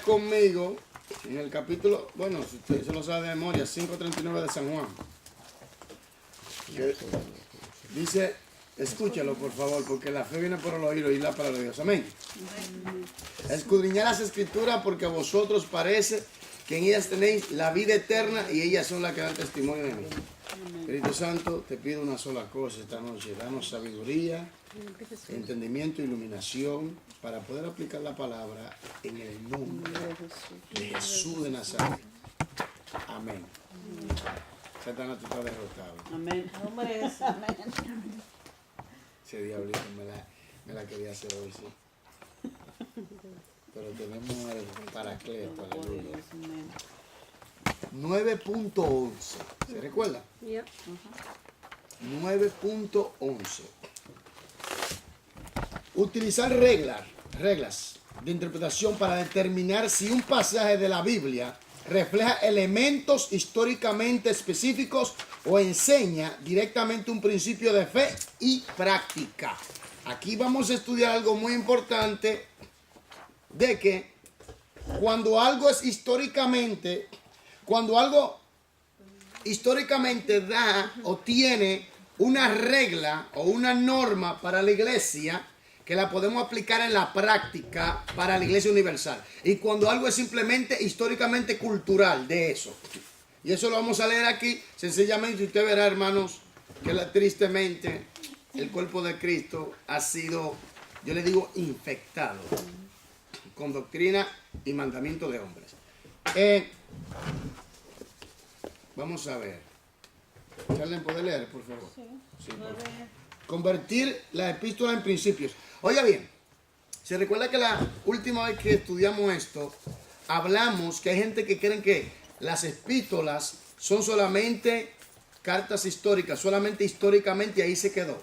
Conmigo en el capítulo, bueno, si usted se lo sabe de memoria, 5:39 de San Juan. Que dice, escúchalo por favor, porque la fe viene por el oído y la palabra de Dios. Amén. Escudriñad las escrituras porque a vosotros parece que en ellas tenéis la vida eterna y ellas son las que dan testimonio de mí. Espíritu Santo, te pido una sola cosa esta noche, danos sabiduría, entendimiento e iluminación para poder aplicar la palabra en el nombre de Jesús de Nazaret. Amén. Satanás, tú estás derrotado. Amén. Amén. Ese diablito me la quería hacer hoy, sí. Pero tenemos el Paracleto, aleluya. 9.11. ¿Se recuerda? 9.11. Utilizar reglas de interpretación para determinar si un pasaje de la Biblia refleja elementos históricamente específicos o enseña directamente un principio de fe y práctica. Aquí vamos a estudiar algo muy importante de que cuando algo históricamente da o tiene una regla o una norma para la iglesia, que la podemos aplicar en la práctica para la iglesia universal. Y cuando algo es simplemente históricamente cultural de eso. Y eso lo vamos a leer aquí. Sencillamente usted verá, hermanos, que tristemente el cuerpo de Cristo ha sido, yo le digo, infectado con doctrina y mandamiento de hombres. Vamos a ver. Charlen, ¿puede leer, por favor? Sí, por favor. Convertir la epístola en principios. Oiga bien, se recuerda que la última vez que estudiamos esto, hablamos que hay gente que creen que las epístolas son solamente cartas históricas, solamente históricamente, y ahí se quedó.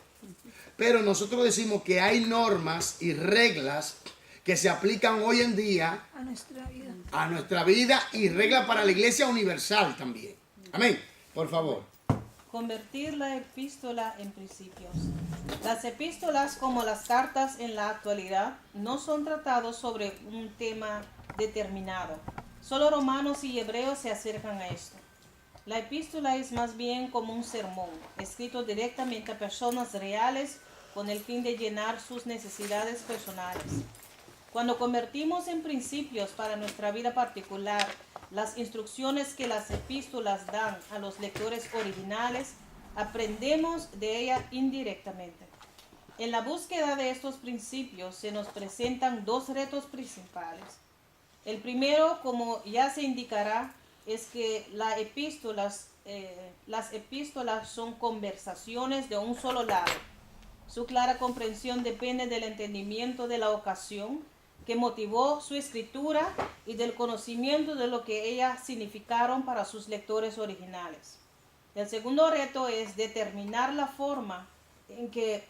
Pero nosotros decimos que hay normas y reglas que se aplican hoy en día a nuestra vida y reglas para la iglesia universal también. Amén. Por favor. Convertir la epístola en principios. Las epístolas, como las cartas en la actualidad, no son tratados sobre un tema determinado. Solo Romanos y Hebreos se acercan a esto. La epístola es más bien como un sermón, escrito directamente a personas reales con el fin de llenar sus necesidades personales. Cuando convertimos en principios para nuestra vida particular las instrucciones que las epístolas dan a los lectores originales, aprendemos de ellas indirectamente. En la búsqueda de estos principios se nos presentan dos retos principales. El primero, como ya se indicará, es que las epístolas son conversaciones de un solo lado. Su clara comprensión depende del entendimiento de la ocasión que motivó su escritura y del conocimiento de lo que ellas significaron para sus lectores originales. El segundo reto es determinar la forma en que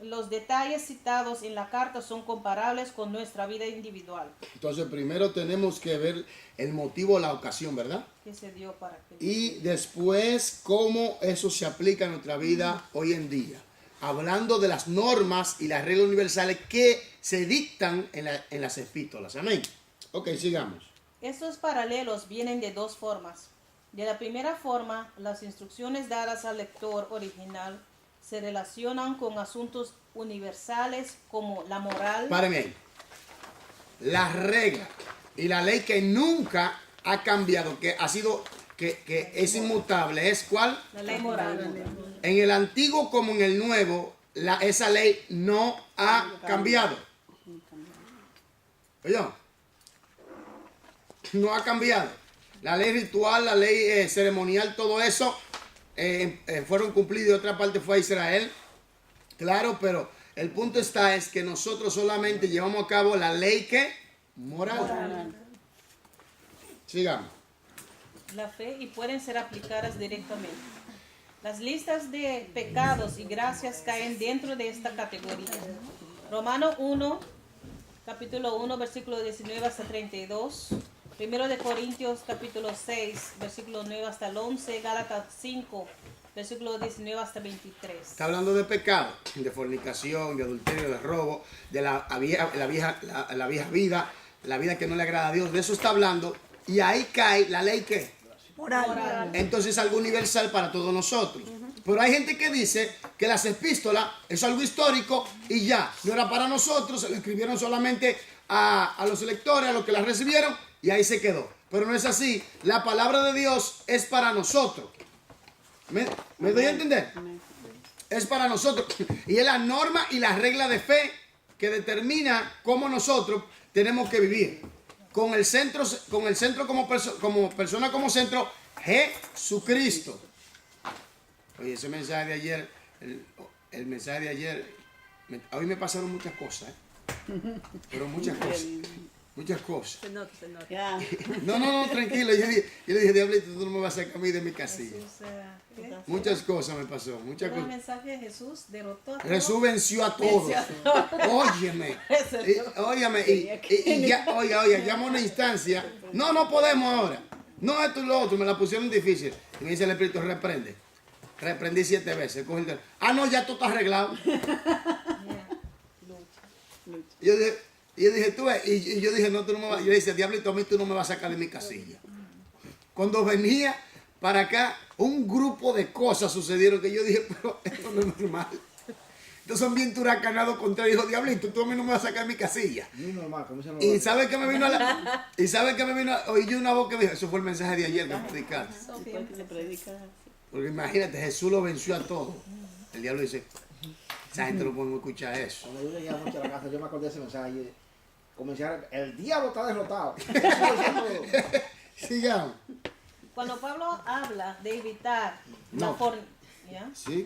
los detalles citados en la carta son comparables con nuestra vida individual. Entonces primero tenemos que ver el motivo, la ocasión, ¿verdad? Que se dio para que... Y después cómo eso se aplica a nuestra vida hoy en día. Hablando de las normas y las reglas universales que se dictan en las epístolas. Amén. Ok, sigamos. Estos paralelos vienen de dos formas. De la primera forma, las instrucciones dadas al lector original se relacionan con asuntos universales como la moral. Páreme ahí. La regla y la ley que nunca ha cambiado, que ha sido, que es inmutable, ¿es cuál? La ley moral. En el Antiguo como en el Nuevo, esa ley no ha cambiado. Oye, no ha cambiado. La ley ritual, la ley ceremonial, todo eso fueron cumplidos y otra parte fue a Israel. Claro, pero el punto es que nosotros solamente llevamos a cabo la ley que moral. Sigamos. La fe y pueden ser aplicadas directamente. Las listas de pecados y gracias caen dentro de esta categoría. Romanos 1, capítulo 1, versículo 19 hasta 32. Primero de Corintios, capítulo 6, versículo 9 hasta el 11. Gálatas 5, versículo 19 hasta 23. Está hablando de pecado, de fornicación, de adulterio, de robo, de la vieja vida, la vida que no le agrada a Dios, de eso está hablando, y ahí cae la ley ¿qué? Moral. Entonces es algo universal para todos nosotros. Pero hay gente que dice que las epístolas es algo histórico y ya, no era para nosotros, se lo escribieron solamente a los lectores, a los que las recibieron, y ahí se quedó. Pero no es así, la palabra de Dios es para nosotros. ¿Me doy a entender? Es para nosotros. Y es la norma y la regla de fe que determina cómo nosotros tenemos que vivir. Con el centro como persona como centro, Jesucristo. Oye, ese mensaje de ayer, el mensaje de ayer, hoy me pasaron muchas cosas, pero muchas cosas. Muchas cosas. Se nota, se nota. Ya. No, tranquilo. Yo le dije, diablito, tú no me vas a sacar a mí de mi casilla. ¿Qué? Muchas cosas me pasó, muchas El cosas. mensaje de Jesús derrotó a todos. Jesús venció a todos. Óyeme. Oiga, llama a una instancia. No podemos ahora. No, esto y lo otro, me la pusieron difícil. Y me dice el Espíritu, reprende. Reprendí 7 veces. Cogí el dedo. No, ya todo está arreglado. Y yo dije, tú ves, y yo dije, no, tú no me vas. Yo le dije, diablito, a mí tú no me vas a sacar de mi casilla. Cuando venía para acá, un grupo de cosas sucedieron que yo dije, pero esto no es normal. Estos son bien turacanados contra, dijo, diablito, tú a mí no me vas a sacar de mi casilla. No es normal, ¿cómo se Y ¿sabe qué me vino a la... Y ¿sabe qué me vino a... Oí yo una voz que dijo, eso fue el mensaje de ayer que predicaste. Después que le predicas. Porque imagínate, Jesús lo venció a todos. El diablo dice, esa gente no puede escuchar eso. Cuando yo llegué anoche a la casa, yo me acordé de ese mensaje y comencé a... El diablo está derrotado. Sigamos. Cuando Pablo habla de evitar No. la fornicación, Sí,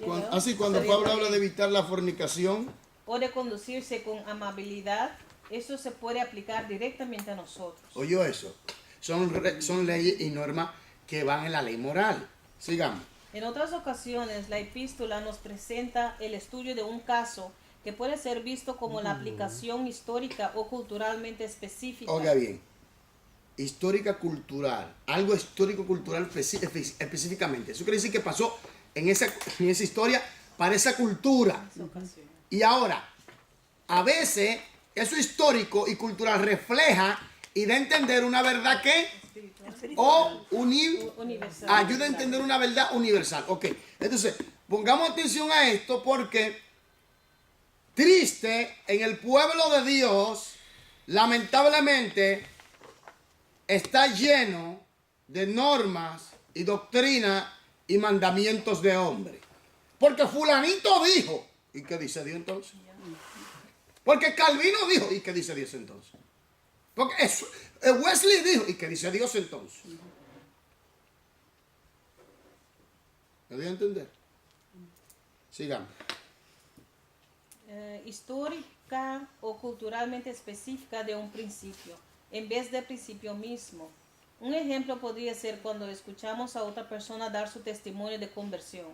cuando Pablo habla de evitar la fornicación, o de conducirse con amabilidad, eso se puede aplicar directamente a nosotros. oyó eso. Son leyes y normas que van en la ley moral. Sigamos. En otras ocasiones, la epístola nos presenta el estudio de un caso que puede ser visto como la aplicación histórica o culturalmente específica. Oiga bien. Histórica cultural. Algo histórico cultural específicamente. Eso quiere decir que pasó en esa historia para esa cultura. Y ahora, a veces, eso histórico y cultural refleja y da a entender una verdad que Universal. ayuda a entender una verdad universal. Ok, entonces, pongamos atención a esto porque triste en el pueblo de Dios, lamentablemente, está lleno de normas y doctrinas y mandamientos de hombre. Porque fulanito dijo, ¿y qué dice Dios entonces? Porque Calvino dijo, ¿y qué dice Dios entonces? Porque Wesley dijo, ¿y qué dice Dios entonces? ¿Me doy a entender? Sigamos. Histórica o culturalmente específica de un principio, en vez del principio mismo. Un ejemplo podría ser cuando escuchamos a otra persona dar su testimonio de conversión.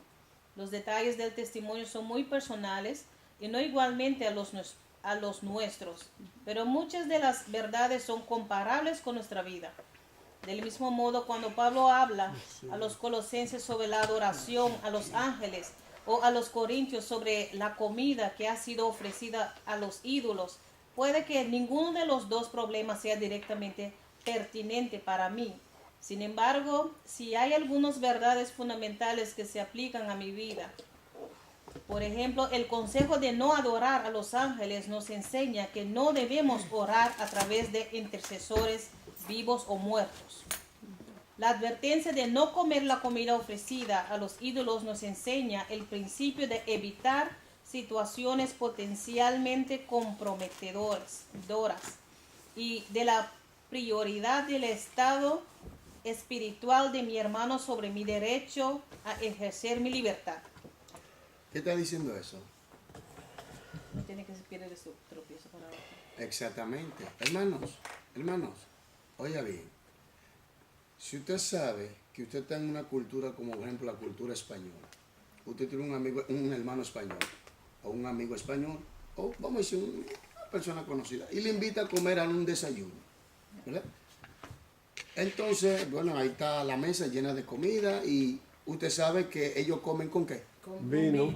Los detalles del testimonio son muy personales y no igualmente a los nuestros, pero muchas de las verdades son comparables con nuestra vida. Del mismo modo, cuando Pablo habla a los colosenses sobre la adoración a los ángeles o a los corintios sobre la comida que ha sido ofrecida a los ídolos, puede que ninguno de los dos problemas sea directamente pertinente para mí. Sin embargo, si hay algunas verdades fundamentales que se aplican a mi vida, por ejemplo, el consejo de no adorar a los ángeles nos enseña que no debemos orar a través de intercesores vivos o muertos. La advertencia de no comer la comida ofrecida a los ídolos nos enseña el principio de evitar situaciones potencialmente comprometedoras y de la prioridad del estado espiritual de mi hermano sobre mi derecho a ejercer mi libertad. ¿Qué está diciendo eso? No tiene que ser de su tropiezo para abajo. Exactamente. Hermanos, oiga bien. Si usted sabe que usted está en una cultura como por ejemplo la cultura española, usted tiene un hermano español, o un amigo español, o vamos a decir una persona conocida, y le invita a comer a un desayuno, ¿verdad? Entonces, bueno, ahí está la mesa llena de comida y usted sabe que ellos comen ¿con qué? Vino.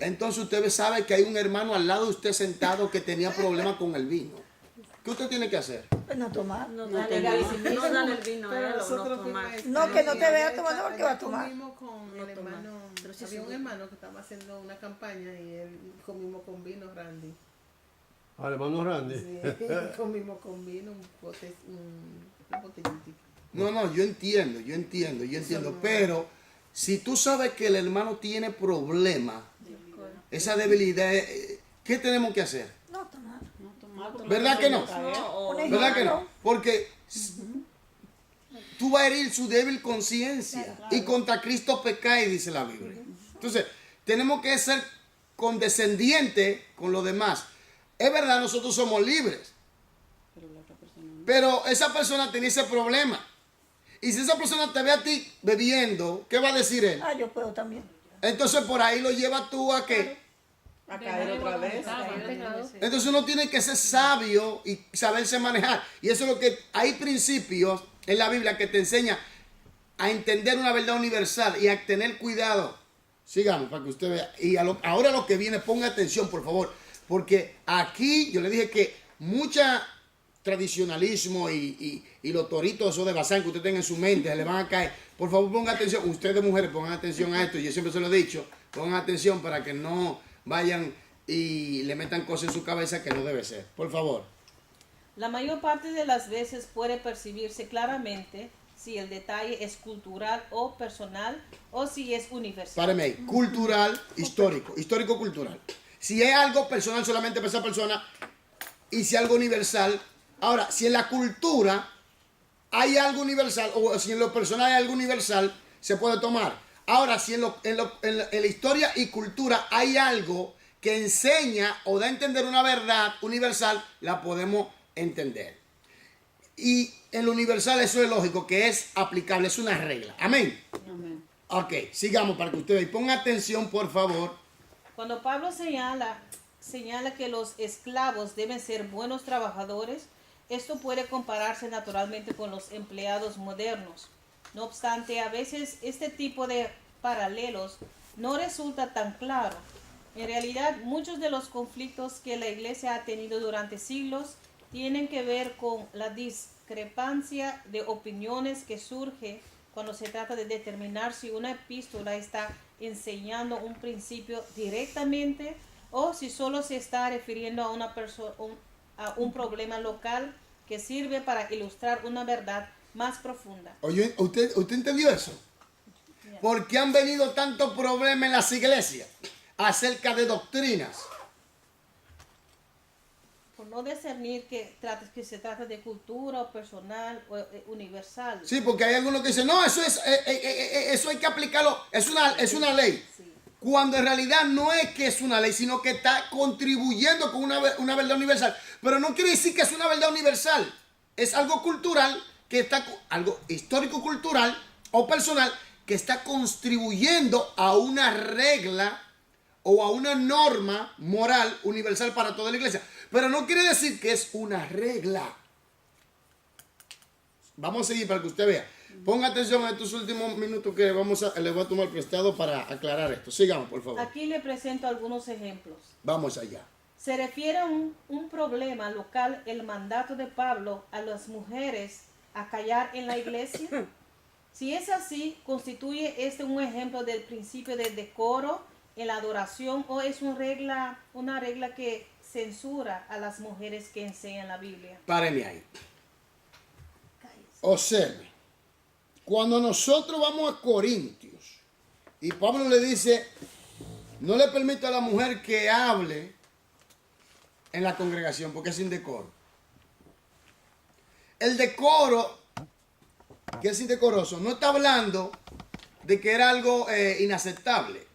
Entonces usted sabe que hay un hermano al lado de usted sentado que tenía problemas con el vino. ¿Qué usted tiene que hacer? Pues no tomar. No La dan legalización. no dan el vino a Pero él o no nosotros tomar. fuimos No, que no te vea ayer tomando porque va a ayer tomar. Comimos con el tomar. hermano, Pero sí había es un bueno. hermano que estaba haciendo una campaña y él comimos con vino, Randy. Al hermano Randy. Sí, comimos con vino, un botellito. No, yo entiendo, pero si tú sabes que el hermano tiene problemas, esa debilidad, ¿qué tenemos que hacer? No tomar. No tomar. ¿Verdad que no? O- Un ¿Verdad que no? ejemplo. Porque tú vas a herir su débil conciencia y contra Cristo pecáis, dice la Biblia. Entonces, tenemos que ser condescendientes con los demás. Es verdad, nosotros somos libres, Pero la otra persona no. pero esa persona tiene ese problema. Y si esa persona te ve a ti bebiendo, ¿qué va a decir él? Ah, yo puedo también. Entonces por ahí lo llevas tú a qué. A caer otra vez. Entonces uno tiene que ser sabio y saberse manejar. Y eso es lo que hay principios en la Biblia que te enseña a entender una verdad universal y a tener cuidado. Sigamos para que usted vea. Y ahora lo que viene, ponga atención, por favor. Porque aquí yo le dije que mucha tradicionalismo y los toritos esos de Bazán que usted tenga en su mente, se le van a caer. Por favor, ponga atención. Ustedes mujeres, pongan atención a esto. Yo siempre se lo he dicho. Pongan atención para que no vayan y le metan cosas en su cabeza que no debe ser. Por favor. La mayor parte de las veces puede percibirse claramente si el detalle es cultural o personal o si es universal. Páreme ahí. Cultural, histórico. Histórico-cultural. Si es algo personal solamente para esa persona y si algo universal. Ahora, si en la cultura hay algo universal o si en lo personal hay algo universal, se puede tomar. Ahora, si en la historia y cultura hay algo que enseña o da a entender una verdad universal, la podemos entender. Y en lo universal eso es lógico, que es aplicable, es una regla. Amén. Amén. Ok, sigamos para que ustedes pongan atención, por favor. Cuando Pablo señala que los esclavos deben ser buenos trabajadores, esto puede compararse naturalmente con los empleados modernos. No obstante, a veces este tipo de paralelos no resulta tan claro. En realidad, muchos de los conflictos que la Iglesia ha tenido durante siglos tienen que ver con la discrepancia de opiniones que surge cuando se trata de determinar si una epístola está enseñando un principio directamente o si solo se está refiriendo a a un problema local que sirve para ilustrar una verdad más profunda. Oye, ¿usted entendió eso? ¿Por qué han venido tantos problemas en las iglesias acerca de doctrinas? Por no discernir que se trata de cultura o personal o universal. Sí, porque hay algunos que dicen, no, eso hay que aplicarlo, es una ley. Sí. Cuando en realidad no es que es una ley, sino que está contribuyendo con una verdad universal. Pero no quiere decir que es una verdad universal. Es algo cultural, algo histórico-cultural o personal que está contribuyendo a una regla o a una norma moral universal para toda la iglesia. Pero no quiere decir que es una regla. Vamos a seguir para que usted vea. Ponga atención a estos últimos minutos que le voy a tomar prestado para aclarar esto. Sigamos, por favor. Aquí le presento algunos ejemplos. Vamos allá. Se refiere a un problema local el mandato de Pablo a las mujeres a callar en la iglesia. Si es así, ¿constituye este un ejemplo del principio de decoro en la adoración o es una regla que censura a las mujeres que enseñan la Biblia? Páreme ahí. Observe. Cuando nosotros vamos a Corintios y Pablo le dice, no le permito a la mujer que hable en la congregación porque es indecoro. El decoro, que es indecoroso, no está hablando de que era algo inaceptable.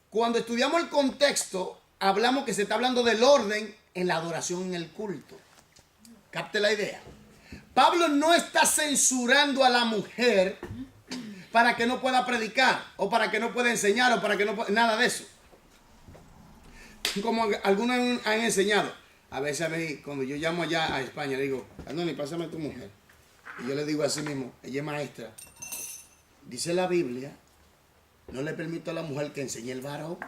Cuando estudiamos el contexto, hablamos que se está hablando del orden en la adoración en el culto. Capte la idea. Pablo no está censurando a la mujer para que no pueda predicar o para que no pueda enseñar o para que no pueda, nada de eso. Como algunos han enseñado. A veces a mí, cuando yo llamo allá a España, le digo, Andoni, pásame a tu mujer. Y yo le digo así mismo, ella es maestra. Dice la Biblia, no le permito a la mujer que enseñe el varón.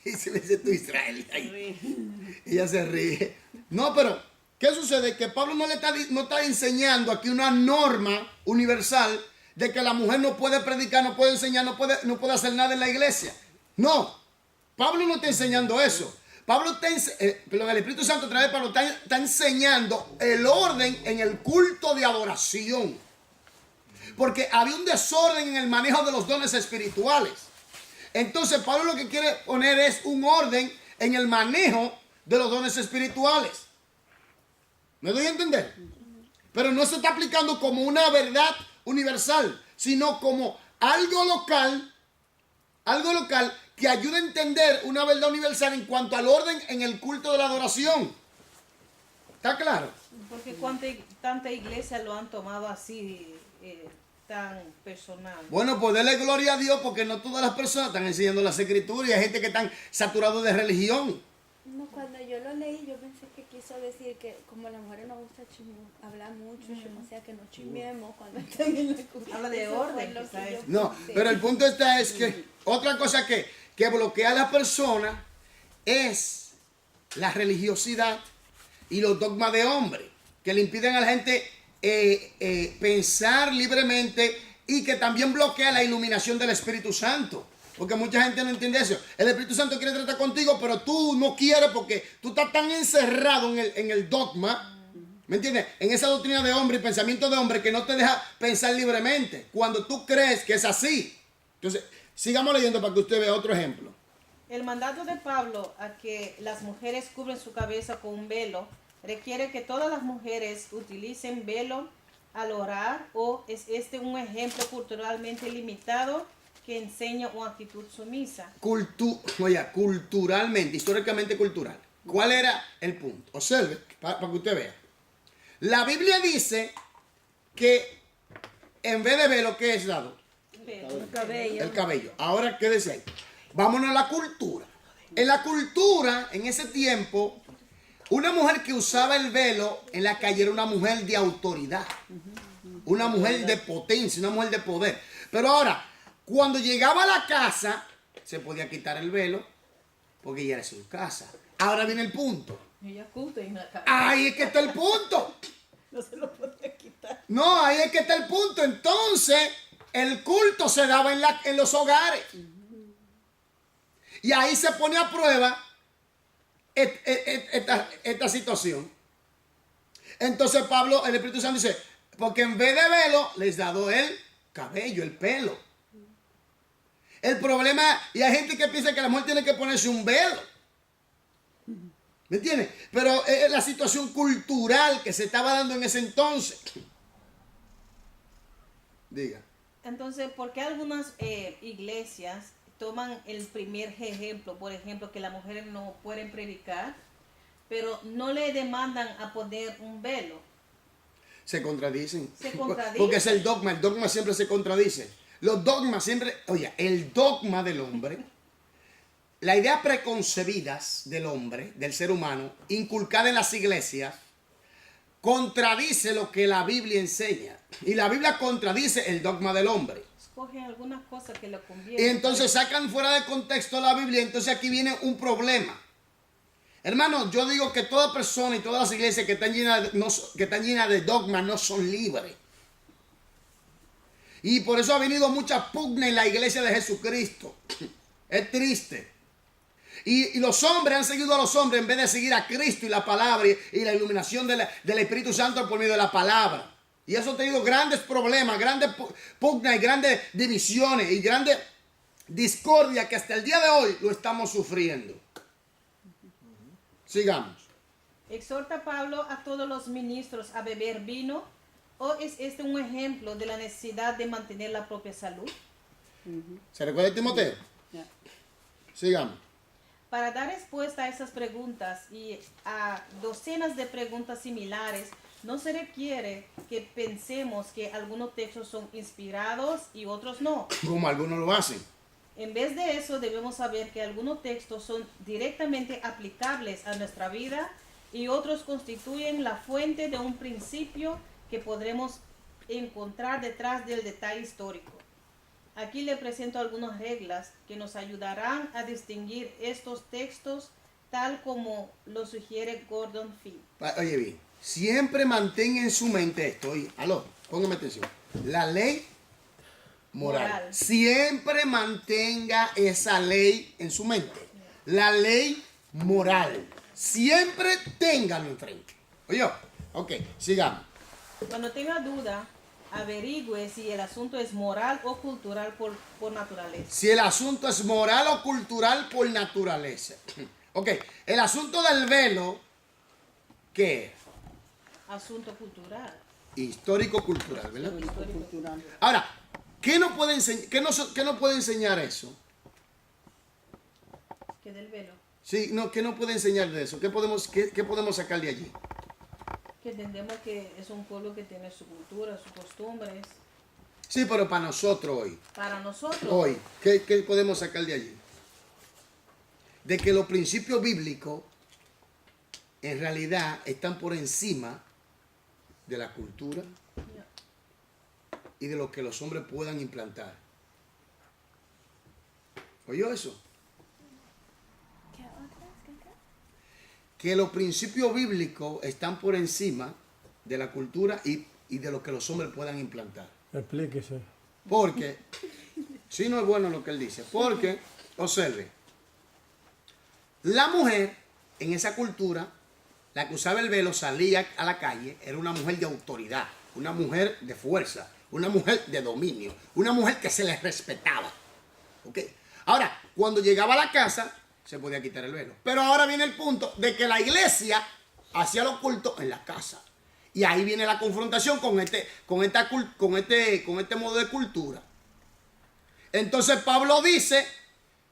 Y se le dice tú Israel. Ay, ella se ríe. No, pero, ¿qué sucede? Que Pablo no está enseñando aquí una norma universal de que la mujer no puede predicar, no puede enseñar, no puede hacer nada en la iglesia. No, Pablo no está enseñando eso. Pablo el Espíritu Santo a través de Pablo está enseñando el orden en el culto de adoración. Porque había un desorden en el manejo de los dones espirituales. Entonces Pablo lo que quiere poner es un orden en el manejo de los dones espirituales. ¿Me doy a entender? Pero no se está aplicando como una verdad universal, sino como algo local que ayuda a entender una verdad universal en cuanto al orden en el culto de la adoración. ¿Está claro? Porque tanta iglesia lo han tomado así, tan personal. Bueno, pues dele gloria a Dios porque no todas las personas están enseñando las escrituras y hay gente que están saturados de religión. No, cuando yo lo leí, yo pensé que quiso decir que como a las mujeres nos gusta hablar mucho, o sea, que no chismeemos cuando estén en la cultura. Habla de Eso fue orden, lo quizá que yo eso. No, pensé. pero el punto está es que otra cosa que bloquea a las personas es la religiosidad y los dogmas de hombre que le impiden a la gente pensar libremente y que también bloquea la iluminación del Espíritu Santo. Porque mucha gente no entiende eso. El Espíritu Santo quiere tratar contigo, pero tú no quieres porque tú estás tan encerrado en el dogma, ¿me entiendes? En esa doctrina de hombre y pensamiento de hombre que no te deja pensar libremente. Cuando tú crees que es así. Entonces, sigamos leyendo para que usted vea otro ejemplo. El mandato de Pablo a que las mujeres cubren su cabeza con un velo requiere que todas las mujeres utilicen velo al orar, o es este un ejemplo culturalmente limitado que enseña una actitud sumisa. Culturalmente, históricamente cultural. ¿Cuál era el punto? Observe, para que usted vea. La Biblia dice que en vez de velo, ¿qué es dado? Velo. Cabello. El cabello. Ahora, ¿qué dice ahí? Vámonos a la cultura. En la cultura, en ese tiempo, una mujer que usaba el velo en la calle era una mujer de autoridad. Una mujer de potencia, una mujer de poder. Pero ahora, cuando llegaba a la casa, se podía quitar el velo porque ya era su casa. Ahora viene el punto. Ella oculta en la cara. Ahí es que está el punto. No se lo podía quitar. No, ahí es que está el punto. Entonces, el culto se daba en los hogares. Y ahí se pone a prueba esta situación. Entonces Pablo, el Espíritu Santo dice, porque en vez de velo, les dado el cabello, el pelo. El problema, y hay gente que piensa que la mujer tiene que ponerse un velo. ¿Me entiendes? Pero es la situación cultural que se estaba dando en ese entonces. Diga. Entonces, ¿por qué algunas iglesias toman el primer ejemplo? Por ejemplo, que las mujeres no pueden predicar, pero no le demandan a poner un velo. Se contradicen. Se contradicen. Porque es el dogma siempre se contradice. Los dogmas siempre, oye, el dogma del hombre, la idea preconcebidas del hombre, del ser humano, inculcada en las iglesias, contradice lo que la Biblia enseña. Y la Biblia contradice el dogma del hombre. Escogen algunas cosas que le convienen. Y entonces sacan fuera de contexto la Biblia. Entonces aquí viene un problema. Hermano, yo digo que toda persona y todas las iglesias que están llenas de dogmas no son libres. Y por eso ha venido mucha pugna en la iglesia de Jesucristo. Es triste. Y los hombres han seguido a los hombres en vez de seguir a Cristo y la palabra y la iluminación del Espíritu Santo por medio de la palabra. Y eso ha tenido grandes problemas, grandes pugnas y grandes divisiones y grandes discordia que hasta el día de hoy lo estamos sufriendo. Sigamos. ¿Exhorta Pablo a todos los ministros a beber vino? ¿O es este un ejemplo de la necesidad de mantener la propia salud? ¿Se recuerda de Timoteo? Ya. Sigamos. Para dar respuesta a esas preguntas y a docenas de preguntas similares, no se requiere que pensemos que algunos textos son inspirados y otros no. Como algunos lo hacen. En vez de eso, debemos saber que algunos textos son directamente aplicables a nuestra vida y otros constituyen la fuente de un principio que podremos encontrar detrás del detalle histórico. Aquí le presento algunas reglas que nos ayudarán a distinguir estos textos tal como lo sugiere Gordon Fee. Oye bien, siempre mantenga en su mente esto. Oye, aló, póngame atención. La ley moral. Siempre mantenga esa ley en su mente. La ley moral. Siempre téngalo enfrente. Oye, ok, sigamos. Cuando tenga duda, averigüe si el asunto es moral o cultural por naturaleza. Si el asunto es moral o cultural por naturaleza. Ok, el asunto del velo, ¿qué es? Asunto cultural. Histórico-cultural, ¿verdad? Cultural. Ahora, ¿qué no puede enseñar eso? Que del velo. Sí, no, ¿qué no puede enseñar de eso? ¿Qué podemos sacar de allí? Que entendemos que es un pueblo que tiene su cultura, sus costumbres. Sí, pero para nosotros hoy. Para nosotros. Hoy, ¿qué podemos sacar de allí? De que los principios bíblicos en realidad están por encima de la cultura y de lo que los hombres puedan implantar. ¿Oyó eso? ¿Qué otras? ¿Qué? Que los principios bíblicos están por encima de la cultura y de lo que los hombres puedan implantar. Explíquese. Porque, si no es bueno lo que él dice, porque, observe, la mujer en esa cultura, la que usaba el velo, salía a la calle, era una mujer de autoridad, una mujer de fuerza, una mujer de dominio, una mujer que se les respetaba. ¿Ok? Ahora, cuando llegaba a la casa, se podía quitar el velo. Pero ahora viene el punto de que la iglesia hacía los cultos en la casa. Y ahí viene la confrontación con este modo de cultura. Entonces Pablo dice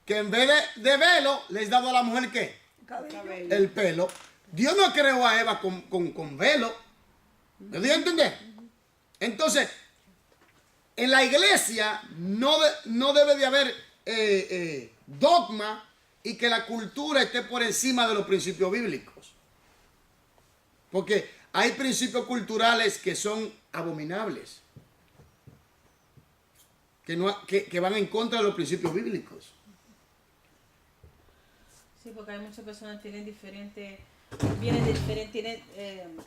que en vez de velo, les dado a la mujer ¿qué? Cabello. El pelo. Dios no creó a Eva con velo. ¿Me dio a entender? Entonces, en la iglesia no debe de haber dogma y que la cultura esté por encima de los principios bíblicos. Porque hay principios culturales que son abominables. Que van en contra de los principios bíblicos. Sí, porque hay muchas personas que tienen vienen de diferentes, tienen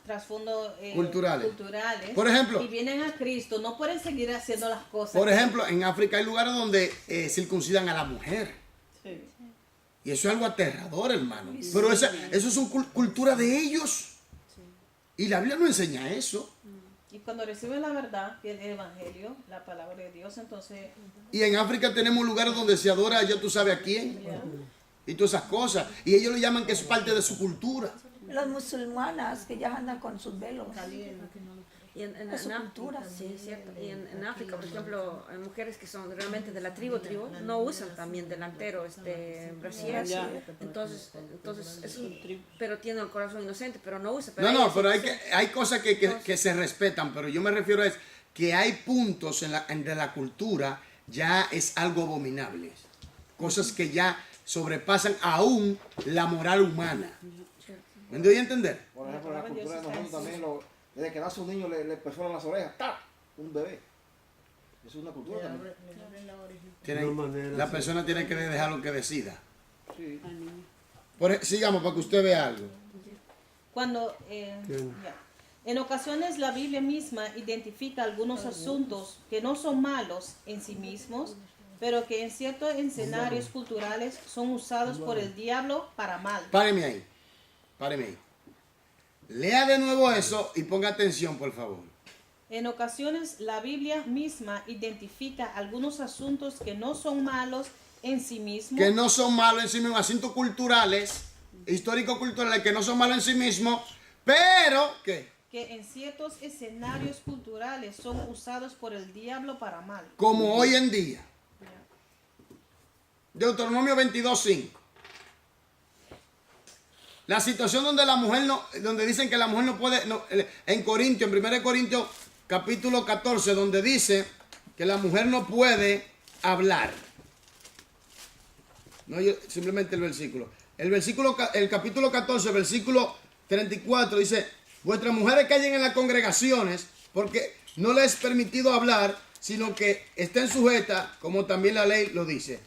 trasfondos Culturales. culturales. Por ejemplo. Y vienen a Cristo, no pueden seguir haciendo las cosas. Por ejemplo, en África hay lugares donde circuncidan a la mujer. Sí. Y eso es algo aterrador, hermano. Pero eso es una cultura de ellos. Y la Biblia no enseña eso. Y cuando reciben la verdad, que es el Evangelio, la palabra de Dios, entonces... Y en África tenemos lugares donde se adora, ya tú sabes a quién. ya. Y todas esas cosas. Y ellos le llaman que es parte de su cultura. Las musulmanas que ya andan con sus velos. Y en Es su cultura. sí, es cierto. Y en África, por ejemplo, hay mujeres que son realmente de la tribu, no usan también delantero, brasier. Ya. Entonces pero tiene el corazón inocente, pero no usa. Pero hay cosas que se respetan, pero yo me refiero a que hay puntos de la cultura, ya es algo abominable. Cosas que ya sobrepasan aún la moral humana. ¿Me doy a entender? Por ejemplo, en la cultura de nosotros también, desde que nace un niño le perforan las orejas. ¡Ta! Un bebé. Eso es una cultura también. La persona tiene que dejar lo que decida. Sí. Sigamos para que usted vea algo. Cuando, en ocasiones la Biblia misma identifica algunos asuntos que no son malos en sí mismos, pero que en ciertos escenarios culturales son usados por el diablo para mal. Páreme ahí. Lea de nuevo eso y ponga atención, por favor. En ocasiones la Biblia misma identifica algunos asuntos que no son malos en sí mismos. Que no son malos en sí mismos, asuntos culturales, histórico-culturales, que no son malos en sí mismos, pero que en ciertos escenarios culturales son usados por el diablo para mal. como hoy en día. Deuteronomio 22:5. La situación donde la mujer donde dicen que la mujer no puede, en 1 Corintios capítulo 14, donde dice que la mujer no puede hablar. No, simplemente el versículo. El capítulo 14, versículo 34 dice: vuestras mujeres callen en las congregaciones porque no les es permitido hablar sino que estén sujetas, como también la ley lo dice.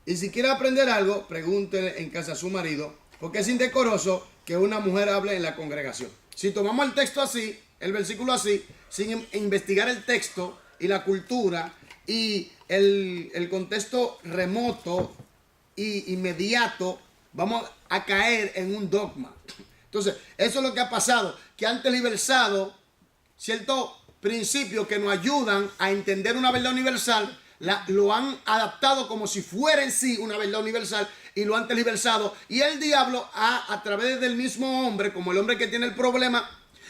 Y si quiere aprender algo, pregúntele en casa a su marido, porque es indecoroso que una mujer hable en la congregación. Si tomamos el texto así, el versículo así, sin investigar el texto y la cultura y el contexto remoto y inmediato, vamos a caer en un dogma. Entonces, eso es lo que ha pasado, que han tergiversado ciertos principios que nos ayudan a entender una verdad universal, lo han adaptado como si fuera en sí una verdad universal y lo han tergiversado. Y el diablo a través del mismo hombre, como el hombre que tiene el problema,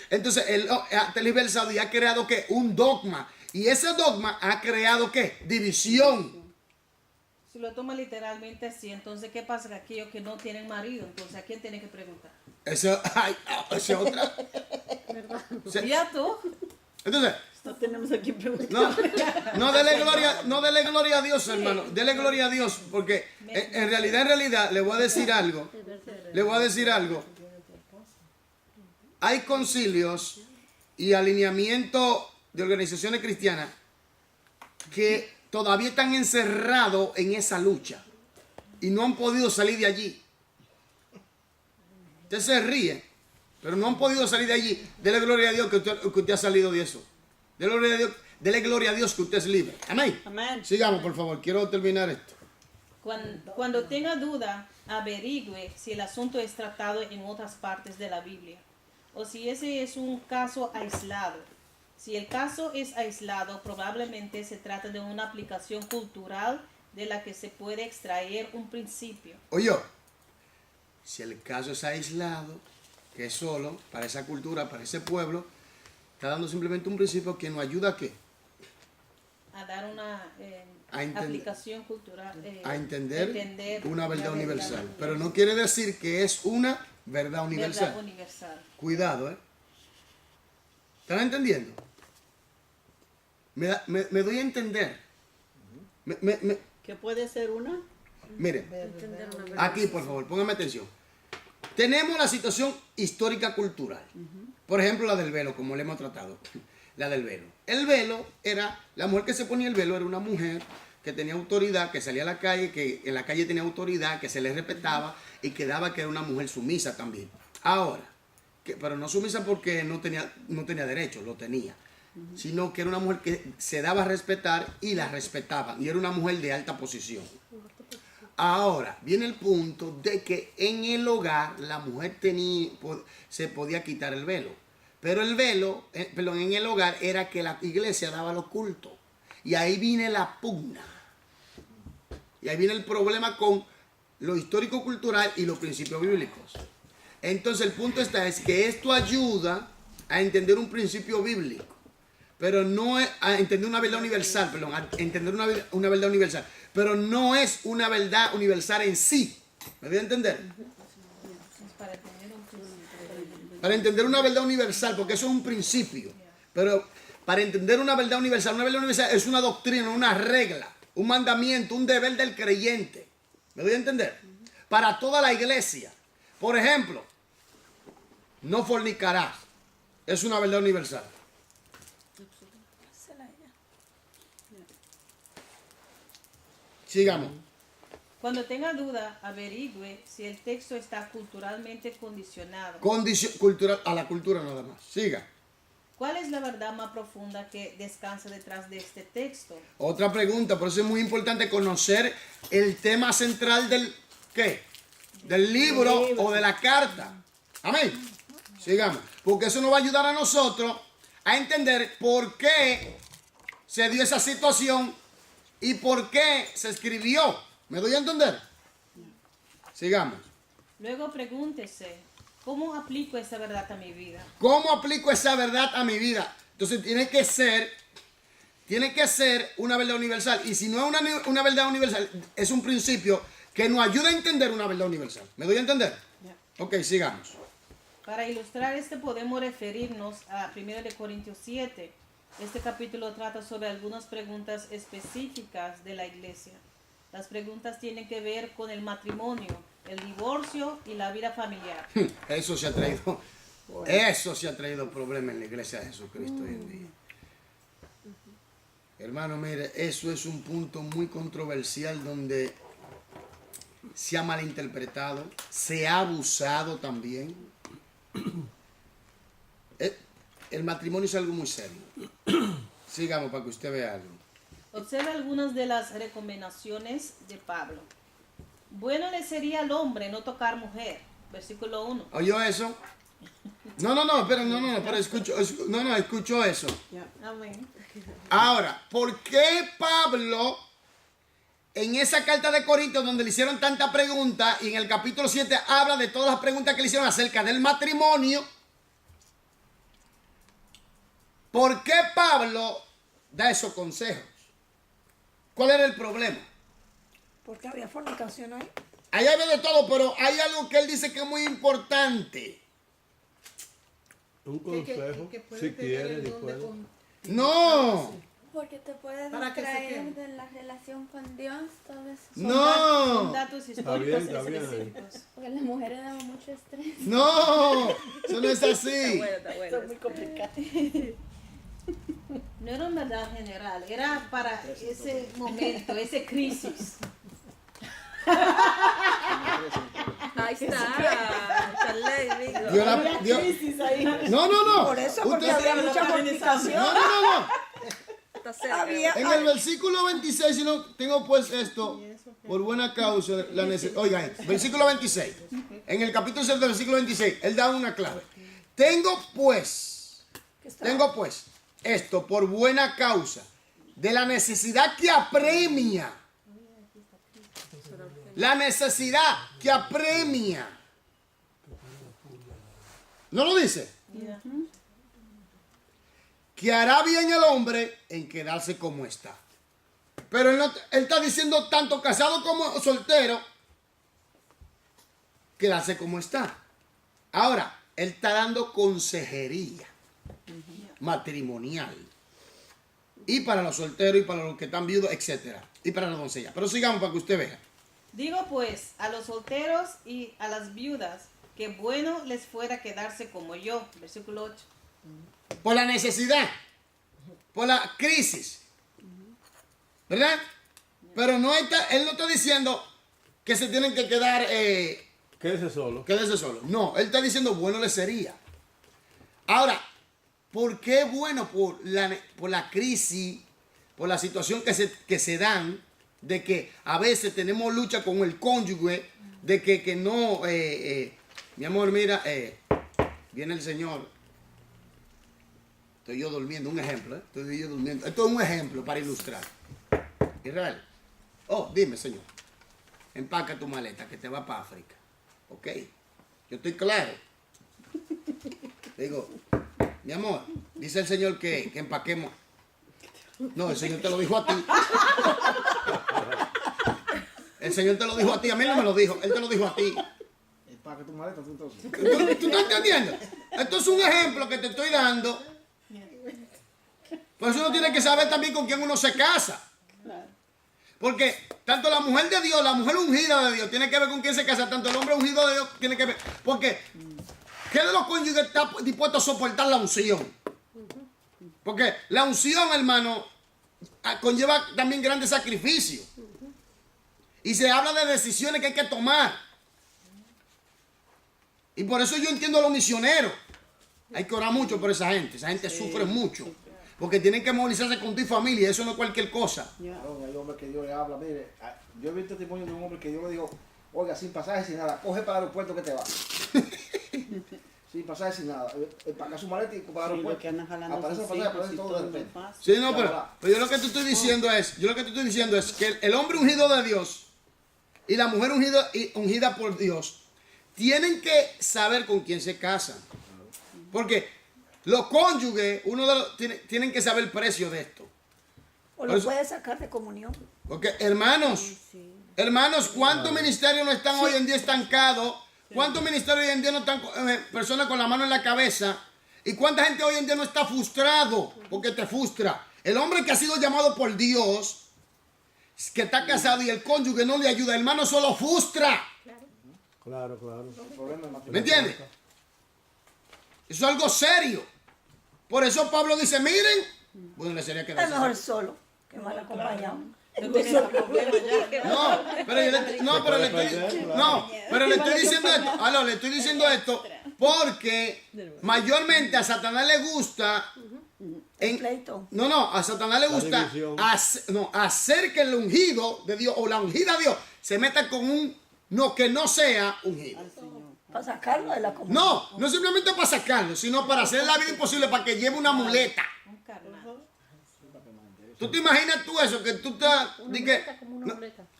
entonces él ha tergiversado y ha creado ¿qué? Un dogma. Y ese dogma ha creado ¿qué? División. Si lo toma literalmente así, entonces ¿qué pasa con aquellos que no tienen marido? Entonces, ¿a quién tiene que preguntar? Esa es otra. ¿Ya tú? Entonces, No tenemos a quien preguntar. no dele gloria a Dios, hermano. Dele gloria a Dios, porque en realidad, le voy a decir algo. Hay concilios y alineamientos de organizaciones cristianas que todavía están encerrados en esa lucha y no han podido salir de allí. Usted se ríe, pero no han podido salir de allí. Dele gloria a Dios que usted ha salido de eso. Dele gloria a Dios que usted es libre. Amén. Amén. Sigamos, por favor. Quiero terminar esto. Cuando tenga duda, averigüe si el asunto es tratado en otras partes de la Biblia o si ese es un caso aislado. Si el caso es aislado, probablemente se trata de una aplicación cultural de la que se puede extraer un principio. Oye, si el caso es aislado, que es solo para esa cultura, para ese pueblo, está dando simplemente un principio que nos ayuda a ¿qué? A dar una A entender- aplicación cultural. A entender una verdad universal. Pero no quiere decir que es una verdad universal. Verdad universal. Cuidado, ¿eh? ¿Están entendiendo? Me doy a entender. ¿Qué puede ser una? Miren, Entender una verdad. aquí por favor, póngame atención. Tenemos la situación histórica cultural. Por ejemplo, la del velo, como le hemos tratado. La del velo. El velo era, la mujer que se ponía el velo era una mujer que tenía autoridad, que salía a la calle, que en la calle tenía autoridad, que se le respetaba y que daba que era una mujer sumisa también. Ahora, pero no sumisa porque no tenía derecho, lo tenía. Sino que era una mujer que se daba a respetar y la respetaban. Y era una mujer de alta posición. Ahora, viene el punto de que en el hogar la mujer se podía quitar el velo. Pero el velo, en el hogar era que la iglesia daba los cultos. Y ahí viene la pugna. Y ahí viene el problema con lo histórico-cultural y los principios bíblicos. Entonces el punto es que esto ayuda a entender un principio bíblico. Pero no es a entender una verdad universal, a entender una verdad universal. Pero no es una verdad universal en sí. ¿Me voy a entender? Para entender una verdad universal, porque eso es un principio. Pero para entender una verdad universal es una doctrina, una regla, un mandamiento, un deber del creyente. ¿Me doy a entender? Para toda la iglesia. Por ejemplo, no fornicarás. Es una verdad universal. Sigamos. Cuando tenga duda, averigüe si el texto está culturalmente condicionado. Cultural, a la cultura nada más. Siga. ¿Cuál es la verdad más profunda que descansa detrás de este texto? Otra pregunta, por eso es muy importante conocer el tema central del ¿qué? Del libro o de la carta. Amén. Sigamos. Porque eso nos va a ayudar a nosotros a entender por qué se dio esa situación y por qué se escribió. ¿Me doy a entender? Sigamos. Luego pregúntese, ¿cómo aplico esa verdad a mi vida? ¿Cómo aplico esa verdad a mi vida? Entonces tiene que ser una verdad universal. Y si no es una verdad universal, es un principio que nos ayuda a entender una verdad universal. ¿Me doy a entender? Ok, sigamos. Para ilustrar esto podemos referirnos a 1 Corintios 7. Este capítulo trata sobre algunas preguntas específicas de la iglesia. Las preguntas tienen que ver con el matrimonio, el divorcio y la vida familiar. Eso se ha traído problemas en la iglesia de Jesucristo hoy en día. Hermano, mire, eso es un punto muy controversial donde se ha malinterpretado, se ha abusado también. El matrimonio es algo muy serio. Sigamos para que usted vea algo. Observa algunas de las recomendaciones de Pablo. Bueno le sería al hombre no tocar mujer. Versículo 1. ¿Oyó eso? No, pero escucho eso. Amén. Ahora, ¿por qué Pablo en esa carta de Corintios donde le hicieron tanta pregunta y en el capítulo 7 habla de todas las preguntas que le hicieron acerca del matrimonio? ¿Por qué Pablo da esos consejos? ¿Cuál era el problema? Porque había fornicación ahí. Ahí habla de todo, pero hay algo que él dice que es muy importante. Un consejo, si quiere, después. No, Porque te puede Para que se distraer quede. de la relación con Dios, todo eso. Son no, datos Está históricos bien, está bien. específicos. Porque las mujeres damos mucho estrés. no, eso no es así. Está bueno. Esto es muy complicado. No era una verdad general, era para ese momento, ese crisis. Ahí está. Digo. Dios la- Dios- No. Por eso, porque Usted- había mucha fornicación. No. Está cerca. Había, En el versículo 26, si no tengo pues esto, por buena causa, la necesidad. Oigan, versículo 26. En el capítulo 6 del versículo 26, él da una clave. Tengo pues esto por buena causa de la necesidad que apremia. La necesidad que apremia. ¿No lo dice? Que hará bien el hombre en quedarse como está. Pero él está diciendo tanto casado como soltero, quedarse como está. Ahora, él está dando consejería matrimonial. Y para los solteros y para los que están viudos, etc. Y para la doncella. Pero sigamos para que usted vea. Digo pues a los solteros y a las viudas que bueno les fuera quedarse como yo. Versículo 8. Por la necesidad, por la crisis, ¿verdad? Pero él no está diciendo que se tienen que quedar, Quédese solo. quédese solo. No, él está diciendo bueno le sería. Ahora, ¿por qué bueno? Por la crisis, por la situación que se dan, de que a veces tenemos lucha con el cónyuge, de que no, mi amor, mira, viene el Señor. Estoy yo durmiendo, un ejemplo, estoy yo durmiendo. Esto es un ejemplo para ilustrar. Israel, dime, Señor, empaca tu maleta que te va para África. Ok, yo estoy claro. Digo, mi amor, dice el Señor que empaquemos. No, el Señor te lo dijo a ti. El Señor te lo dijo a ti, a mí no me lo dijo, Él te lo dijo a ti. Empaca tu maleta, tú entonces. ¿Tú estás entendiendo? Esto es un ejemplo que te estoy dando. Por eso uno tiene que saber también con quién uno se casa. Porque tanto la mujer de Dios, la mujer ungida de Dios, tiene que ver con quién se casa. Tanto el hombre ungido de Dios tiene que ver. Porque, ¿qué de los cónyuges está dispuesto a soportar la unción? Porque la unción, hermano, conlleva también grandes sacrificios. Y se habla de decisiones que hay que tomar. Y por eso yo entiendo a los misioneros. Hay que orar mucho por esa gente. Esa gente sufre mucho. Porque tienen que movilizarse con tu familia. Eso no es cualquier cosa. No, hay hombres que Dios le habla. Mire, yo he visto testimonio de un hombre que Dios le dijo, oiga, sin pasaje, sin nada, coge para el aeropuerto que te va. Sin pasaje, sin nada. Empaca su maleta y para el Sí, lo aeropuerto. que andan jalando Aparece sus el pasaje, hijos aparece y todo todo de no es repente. fácil. Sí, no, pero yo lo que te estoy diciendo es, que el hombre ungido de Dios y la mujer ungida por Dios tienen que saber con quién se casan. Porque los cónyuges, tienen que saber el precio de esto. O lo puede sacar de comunión. Porque hermanos, ¿cuántos ministerios no están hoy en día estancados? ¿Cuántos ministerios hoy en día no están personas con la mano en la cabeza? ¿Y cuánta gente hoy en día no está frustrado? Porque te frustra. El hombre que ha sido llamado por Dios, que está casado y el cónyuge no le ayuda, hermano, solo frustra. Claro. El problema es el ¿Me matrimonio. entiendes? Eso es algo serio. Por eso Pablo dice, miren, bueno, le sería Es quedarse mejor solo. solo. que mal acompañado. No tienes problema ya. Pero le estoy diciendo esto. Aló, le estoy diciendo esto porque mayormente a Satanás le gusta. Pleito. A Satanás le gusta hacer que el ungido de Dios o la ungida de Dios se meta con que no sea ungido. Para sacarlo de la comunidad. No simplemente para sacarlo, sino para hacer la vida imposible para que lleve una muleta. Un carnal. ¿Tú te imaginas tú eso? Que tú estás...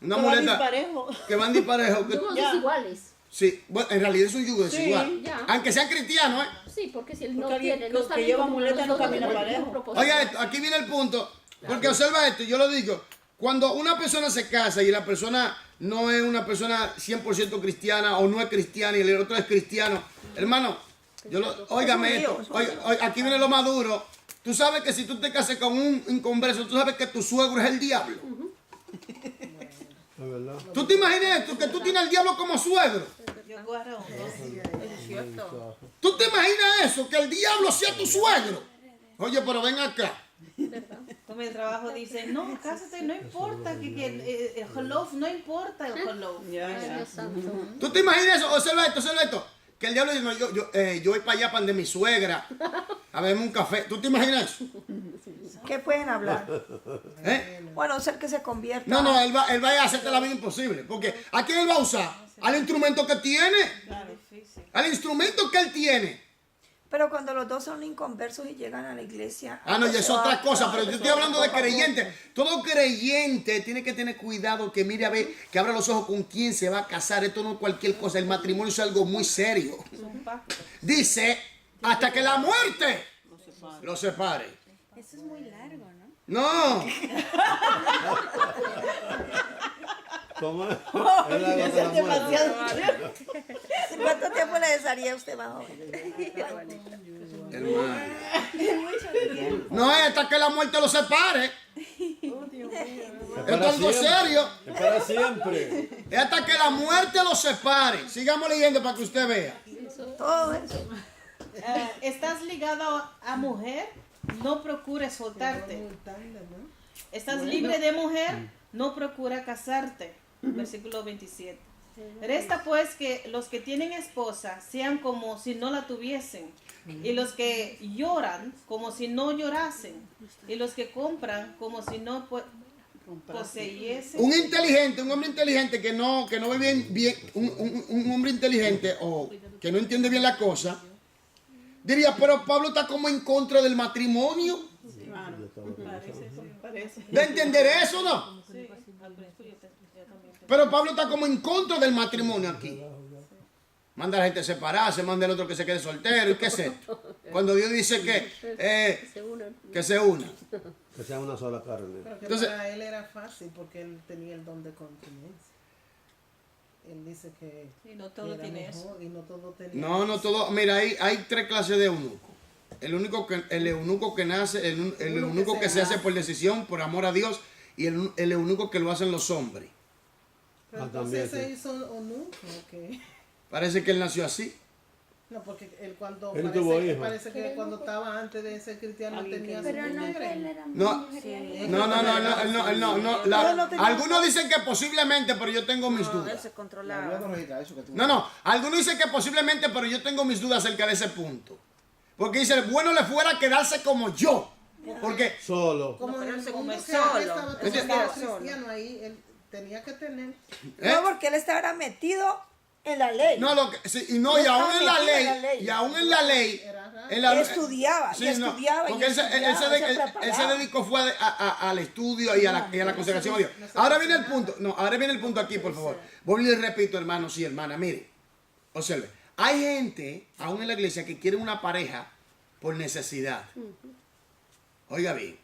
Una muleta parejo. que van disparejo. Yugos desiguales. Sí, bueno, en realidad es un yugo desigual. ya. Aunque sean cristianos, ¿eh? Sí, porque si él no Porque tiene, no los está que bien llevan como muleta no nosotros, caminan no hay parejo. ningún propósito. Oiga esto, aquí viene el punto. Porque observa esto, yo lo digo. Cuando una persona se casa y la persona no es una persona 100% cristiana o no es cristiana y el otro es cristiano, hermano, óigame esto. Aquí viene lo más duro. Tú sabes que si tú te casas con un inconverso, tú sabes que tu suegro es el diablo. Es verdad. ¿Tú te imaginas esto? Que tú tienes al diablo como suegro. Yo guardo. Es cierto. ¿Tú te imaginas eso? Que el diablo sea tu suegro. Oye, pero ven acá. Como el trabajo dice, no, cásate, no importa, que el jolof, no importa el jolof. Ay, Dios santo. ¿Tú te imaginas eso? Observa esto. Que el diablo dice, no, yo voy para allá, para donde mi suegra, a beberme un café. ¿Tú te imaginas eso? ¿Qué pueden hablar? ¿Eh? Bueno, ser que se convierta. No, él va a hacerte la vida imposible. Porque ¿a quién él va a usar? Al instrumento que tiene. Al instrumento que él tiene. Pero cuando los dos son inconversos y llegan a la iglesia. No, ya es otra cosa, pero yo estoy hablando de creyente. Todo creyente tiene que tener cuidado, que mire a ver, que abra los ojos con quién se va a casar. Esto no es cualquier cosa, el matrimonio es algo muy serio. Dice, hasta que la muerte los separe. Eso es muy largo, ¿no? No, ¿Cómo es? Es la gota de la muerte. ¿Cuánto tiempo le desearía a usted más joven? hermano. No es hasta que la muerte los separe. Esto es algo serio. Es para siempre. Es hasta que la muerte los separe. Sigamos leyendo para que usted vea. Todo eso. Estás ligado a mujer, no procures soltarte. Estás libre de mujer, no procura casarte. Versículo 27. Resta pues que los que tienen esposa sean como si no la tuviesen, y los que lloran como si no llorasen, y los que compran como si no poseyesen. Un hombre inteligente que no ve bien, un hombre inteligente o que no entiende bien la cosa, diría, pero Pablo está como en contra del matrimonio. Parece. ¿De entender eso o no? Sí, al principio yo también. Pero Pablo está como en contra del matrimonio aquí. Manda a la gente a separarse, manda al otro que se quede soltero. ¿Y qué es esto? Cuando Dios dice que se unan. Que sea una sola carne. Pero que Entonces- para él era fácil porque él tenía el don de continencia. Él dice que Y no todo era tiene mejor y no todo tenía. No todo. Mira, hay tres clases de eunuco. El eunuco que nace, el eunuco que se hace por decisión, por amor a Dios, y el eunuco que lo hacen los hombres. Pero también, entonces se sí. hizo eunuco, ¿ok? Parece que él nació así. No, porque él cuando Él tuvo hijos. parece que cuando estaba antes de ser cristiano tenía su Pero no, mujer. que él era muy No, mujeriego. no. Algunos dicen que posiblemente, pero yo tengo mis No, él dudas. se La controlaba. Biblia no registra eso que tú. No. Algunos dicen que posiblemente, pero yo tengo mis dudas acerca de ese punto. Porque dice, bueno le fuera quedarse como yo. Porque Solo. Como en pero el él se segundo come que solo. estaba Él todo se queda solo. cristiano ahí, él tenía que tener. No, porque él estaba metido en la ley. no, y aún en la ley, Estudiaba, sí, y estudiaba, porque él se preparaba. dedicó fue al estudio y a la consagración a Dios. Ahora viene el punto aquí, por favor. Voy y le repito, hermanos y hermanas, mire, observe. Hay gente, aún en la iglesia, que quiere una pareja por necesidad. Oiga bien,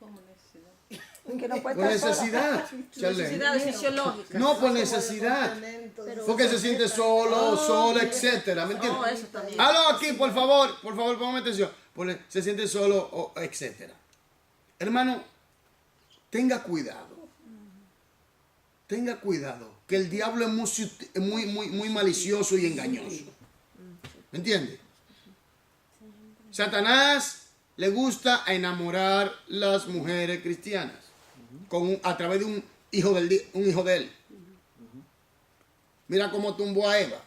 Como necesidad. Que no puede por estar sola. necesidad, Charlene. Necesidades fisiológicas. No por necesidad, porque se siente solo, sola, etcétera, ¿me entiendes? No, eso también. Halo aquí, por favor, póngame atención. Se siente solo, etcétera. Hermano, tenga cuidado. Tenga cuidado, que el diablo es muy malicioso y engañoso. ¿Me entiende? Satanás le gusta enamorar las mujeres cristianas. a través de un hijo de él. Mira cómo tumbó a Eva.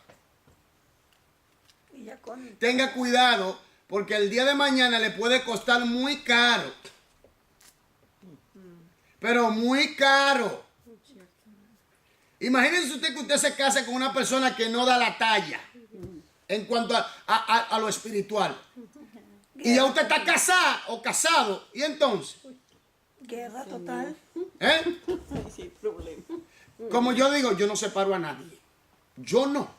Y ya con... Tenga cuidado, porque el día de mañana le puede costar muy caro. Pero muy caro. Imagínense usted que usted se case con una persona que no da la talla en cuanto a lo espiritual. Y ya usted está casada o casado. ¿Y entonces? Guerra total. ¿Eh? Sí, problema. Como yo digo, yo no separo a nadie. Yo no.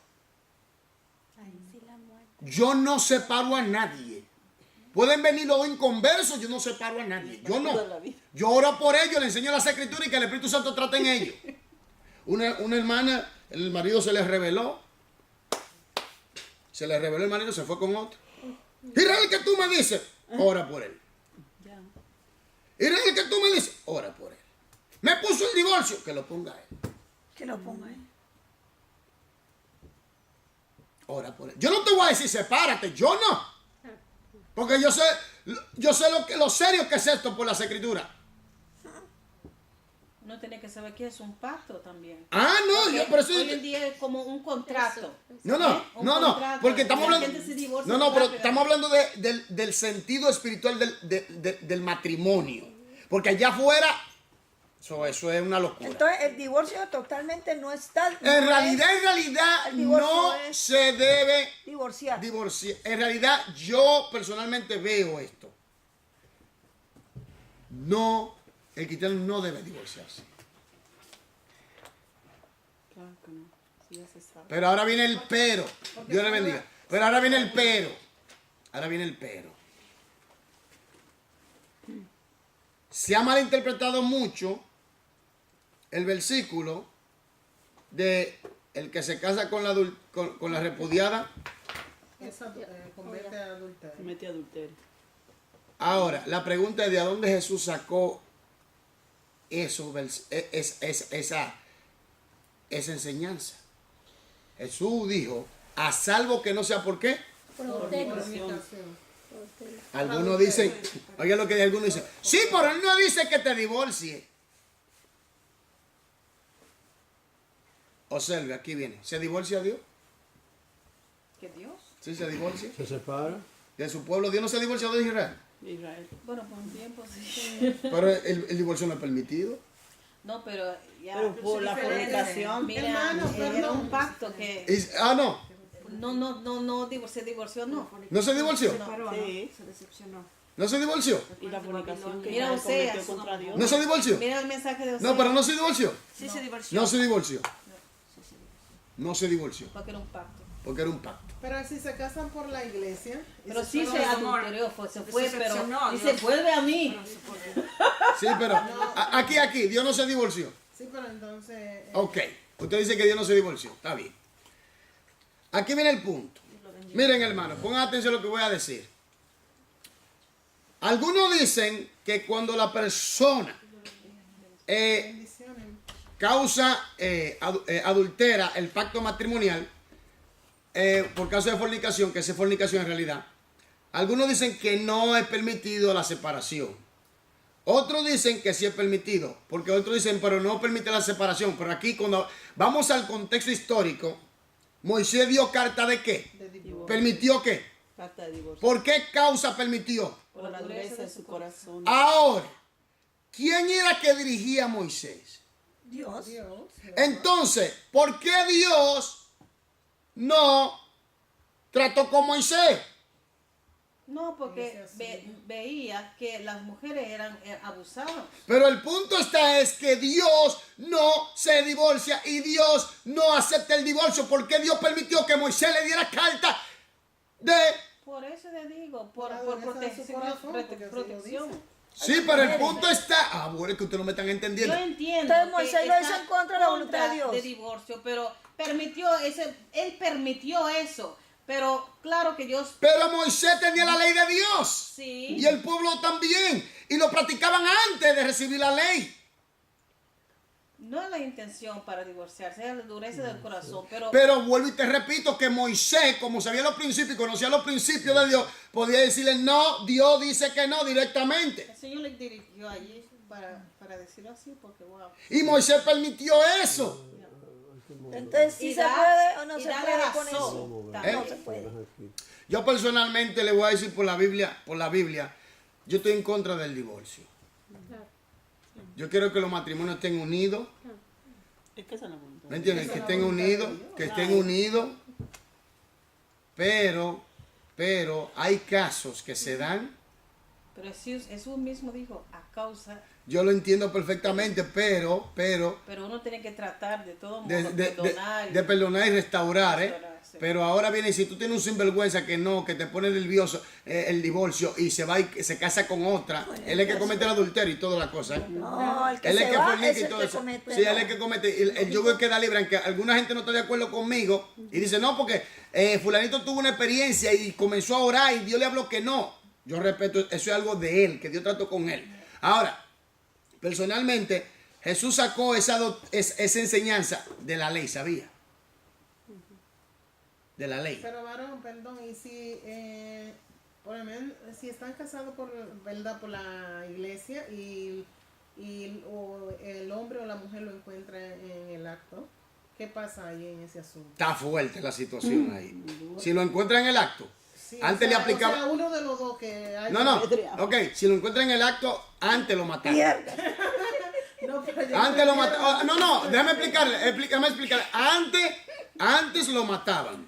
Yo no separo a nadie. Pueden venir los inconversos, yo no separo a nadie. Yo no. Yo oro por ellos, le enseño las escrituras y que el Espíritu Santo trate en ellos. Una hermana, el marido se le reveló. Se le reveló el marido, se fue con otro. Israel, que tú me dices, ora por él. Israel, que tú me dices, ora por él. Me puso el divorcio, que lo ponga él. Que lo ponga ahí. Ora por él. Yo no te voy a decir sepárate, yo no. Porque yo sé lo serio que es esto por las escrituras. Uno tiene que saber que es un pacto también. Ah, no, Porque yo por eso. hoy en día es como un contrato. No, no, Un no, no, contrato. porque estamos La hablando. gente se divorcia No, no, pero rápido. estamos hablando del sentido espiritual del matrimonio. Porque allá afuera, eso es una locura. Entonces el divorcio totalmente no está... En realidad el divorcio no es se debe divorciar. divorciar. En realidad yo personalmente veo esto. No, el cristiano no debe divorciarse. Claro que no. Sí, ya se sabe. Pero ahora viene el pero. Dios le bendiga. Pero ahora viene el pero. Ahora viene el pero. Se ha malinterpretado mucho el versículo de el que se casa con la repudiada. Eso convierte a adulterio. Mete adulterio. Ahora, la pregunta es de dónde Jesús sacó esa enseñanza. Jesús dijo, a salvo que no sea por qué. Algunos dicen, oiga lo que algunos dicen, sí, pero él no dice que te divorcie. Observe, aquí viene, ¿se divorcia Dios? ¿Que Dios? ¿Sí se divorcia? Se separa. De su pueblo, Dios no se divorció de Israel. Israel. Bueno, por un tiempo sí. Pero el divorcio no es permitido. No, pero ya... Pero por la fornicación. Mira, Hermano, era perdón. un pacto que... No. Se divorció, no. ¿No se divorció? Sí. Se decepcionó. ¿No se divorció? Y la fornicación que Mira, Israel cometió Oseas. contra Dios. ¿No se divorció? Mira el mensaje de Oseas. No, pero no se divorció. Sí se divorció. No se divorció. No se divorció. Porque era un pacto. Porque era un pacto. Pero si se casan por la iglesia. y Pero se sí fueron- se adulterió, se fue, pero... decepcionó, Y Dios. se vuelve a mí. Sí, pero aquí, Dios no se divorció. Sí, pero entonces. Ok, usted dice que Dios no se divorció, está bien. Aquí viene el punto. Miren, hermano, pongan atención a lo que voy a decir. Algunos dicen que cuando la persona Bendiciones. adultera el pacto matrimonial por causa de fornicación, que es fornicación en realidad, algunos dicen que no es permitido la separación. Otros dicen que sí es permitido, porque otros dicen, pero no permite la separación. Pero aquí, cuando vamos al contexto histórico, Moisés dio carta de qué? De divorcio. ¿Permitió qué? Carta de divorcio. ¿Por qué causa permitió? Por la dureza de su corazón. Ahora, ¿quién era que dirigía a Moisés? Dios. Dios. Entonces, ¿por qué Dios no trató con Moisés? No, porque Dice así. veía que las mujeres eran abusadas. Pero el punto es que Dios no se divorcia y Dios no acepta el divorcio. ¿Por qué Dios permitió que Moisés le diera carta de... Por eso le digo, por La dureza de su corazón, porque así lo protección. dice. Sí, pero el punto está... bueno, es que ustedes no me están Yo entendiendo. entiendo Entonces, Moisés que lo hizo está en contra de la voluntad de Dios. de divorcio, pero él permitió eso. Pero claro que Dios Pero Moisés tenía la ley de Dios. sí. Y el pueblo también. Y lo practicaban antes de recibir la ley. No es la intención para divorciarse, es la dureza del corazón, Pero vuelvo y te repito que Moisés, como sabía los principios y conocía los principios de Dios, podía decirle no, Dios dice que no directamente. el Señor le dirigió allí. para decirlo así, porque wow. Y Moisés permitió eso. Entonces, ¿sí Y se da- puede o no y se da la puede con razón. eso? También. No se puede. Yo personalmente le voy a decir por la Biblia, yo estoy en contra del divorcio. Yo quiero que los matrimonios estén unidos. Es que esa es la voluntad. ¿Me entiendes? Que estén unidos, pero hay casos que se dan. Pero Jesús mismo dijo, a causa, Yo lo entiendo perfectamente, pero pero uno tiene que tratar de todo modo perdonar. de perdonar y restaurar, Restaurar, sí. Pero ahora viene, si tú tienes un sinvergüenza que te pone nervioso el divorcio y se va y se casa con otra, él es que comete el adulterio y toda la cosa, ¿eh? No, el que Él es se que va fornica es y el todo que eso. comete. Sí, él no. es que comete. El yugo queda libre, aunque alguna gente no está de acuerdo conmigo y dice, no, porque fulanito tuvo una experiencia y comenzó a orar y Dios le habló que no. Yo respeto, eso es algo de él, que Dios trató con él. Ahora, personalmente, Jesús sacó esa enseñanza de la ley, ¿sabía? De la ley. Pero varón, perdón, y si, por ejemplo, si están casados por la iglesia y o el hombre o la mujer lo encuentra en el acto, ¿qué pasa ahí en ese asunto? Está fuerte la situación ahí. Si lo encuentra en el acto, Sí, antes le aplicaba... O sea, uno de los dos que hay. No, ok, si lo encuentra en el acto, antes lo mataron. Mierda. No, pero yo Antes lo prefiero- mataban. No, déjame explicarle. Antes lo mataban.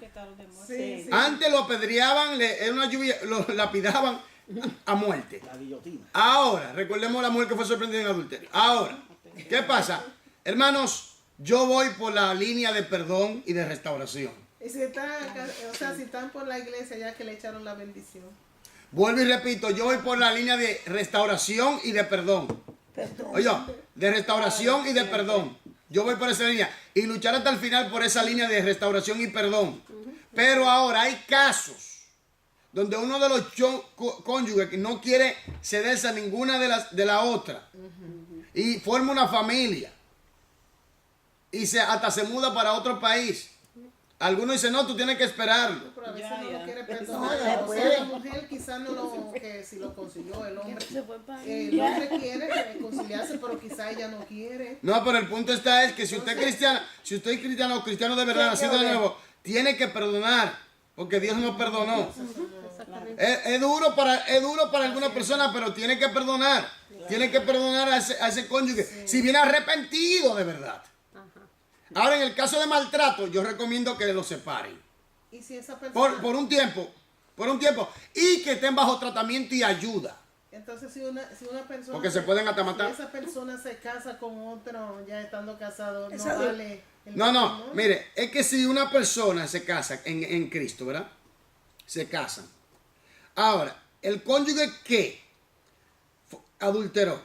Sí, sí. Antes lo apedreaban, era una lluvia, lo lapidaban a muerte. La guillotina. Ahora, recordemos la mujer que fue sorprendida en adulterio. Ahora, ¿qué pasa? Hermanos, yo voy por la línea de perdón y de restauración. Y si si están por la iglesia ya que le echaron la bendición. Vuelvo y repito, yo voy por la línea de restauración y de perdón. Oye, de restauración y de perdón. Yo voy por esa línea. Y luchar hasta el final por esa línea de restauración y perdón. Pero ahora hay casos donde uno de los cónyuges no quiere cederse a ninguna de la otra. Y forma una familia. Y hasta se muda para otro país. Algunos dicen, no, tú tienes que esperarlo. Pero a veces no Ya. lo quiere No, perdonar. se O puede. sea, la mujer quizás no lo, que si lo consiguió el hombre. El hombre quiere reconciliarse, pero quizás ella no quiere. No, pero el punto está es que si usted es cristiano o cristiano de verdad, nacido de nuevo, tiene que perdonar, porque Dios nos perdonó. Es duro para algunas personas, pero tiene que perdonar. Tiene que perdonar a ese cónyuge, si viene arrepentido de verdad. Ahora, en el caso de maltrato, yo recomiendo que lo separen. Y si esa persona. Por un tiempo, y que estén bajo tratamiento y ayuda. Entonces, si una persona. Porque se pueden hasta matar. Si esa persona se casa con otro, ya estando casado, no Esa- vale. No, mire, es que si una persona se casa en Cristo, ¿verdad? Se casan. Ahora, el cónyuge que adulteró,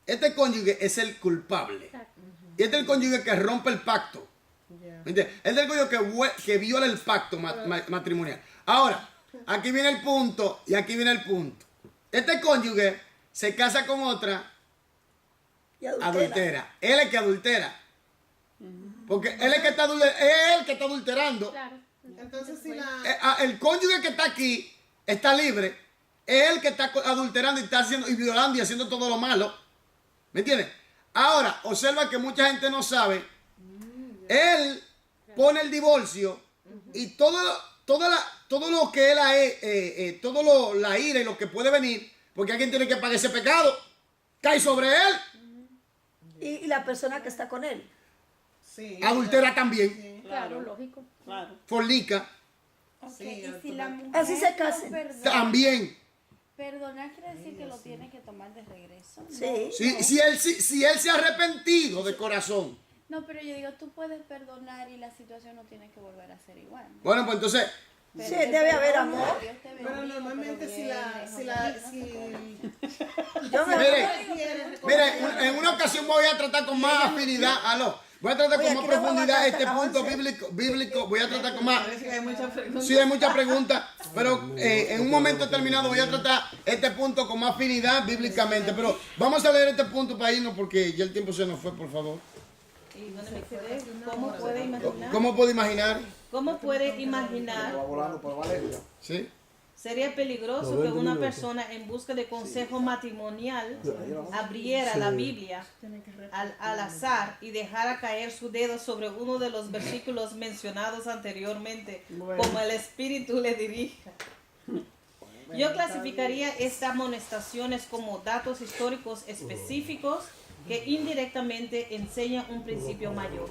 este cónyuge es el culpable. Y este es el cónyuge que rompe el pacto. Ya. ¿Me entiendes? Este es el cónyuge que viola el pacto matrimonial. Ahora, aquí viene el punto y aquí viene el punto. Este cónyuge se casa con otra, Y adultera. adultera. Él es el que adultera. Porque él es el que está adulterando. Claro. Entonces, si la. El cónyuge que está aquí está libre. Es el que está adulterando y está haciendo y violando y haciendo todo lo malo. ¿Me entiendes? Ahora, observa que mucha gente no sabe. Él pone el divorcio y todo lo que él la ira y lo que puede venir, porque alguien tiene que pagar ese pecado, cae sobre él. Y la persona que está con él. Sí, Adultera también, sí. Claro, lógico. Claro. fornica Ok, Sí, y si Arturo. la mujer Así se no casen. perdona, también. perdonar quiere decir que lo tiene que tomar de regreso. Sí. Si él se ha arrepentido de corazón. No, pero yo digo, tú puedes perdonar y la situación no tiene que volver a ser igual. Bueno, pues entonces, Pero Sí, te debe haber perdona, amor. Dios te Pero bendiga, normalmente pero si Yo me mire, en una ocasión voy a tratar con más afinidad. Voy a tratar Oye, con más aquí nos vamos a profundidad hasta este las punto 11. bíblico. Voy a tratar con más. Parece que hay muchas preguntas. Sí, hay muchas preguntas, pero en un momento determinado voy a tratar este punto con más afinidad bíblicamente. Pero vamos a leer este punto para irnos porque ya el tiempo se nos fue, por favor. ¿Y dónde me quedé? ¿Cómo puede imaginar? ¿Cómo puedo imaginar? ¿Cómo puede imaginar? Va volando por Valeria. ¿Sí? Sería peligroso No, que 20 una minutos. persona en busca de consejo matrimonial abriera la Biblia al azar y dejara caer su dedo sobre uno de los versículos mencionados anteriormente, como el Espíritu le dirija. Yo clasificaría estas amonestaciones como datos históricos específicos que indirectamente enseñan un principio mayor.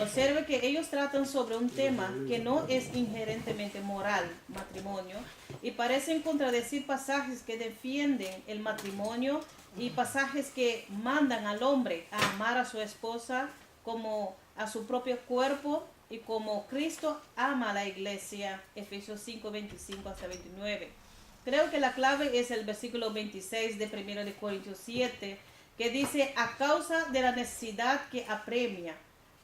Observe que ellos tratan sobre un tema que no es inherentemente moral, matrimonio, y parecen contradecir pasajes que defienden el matrimonio y pasajes que mandan al hombre a amar a su esposa como a su propio cuerpo y como Cristo ama a la iglesia, Efesios 5, 25 hasta 29. Creo que la clave es el versículo 26 de 1 de Corintios 7, que dice, a causa de la necesidad que apremia.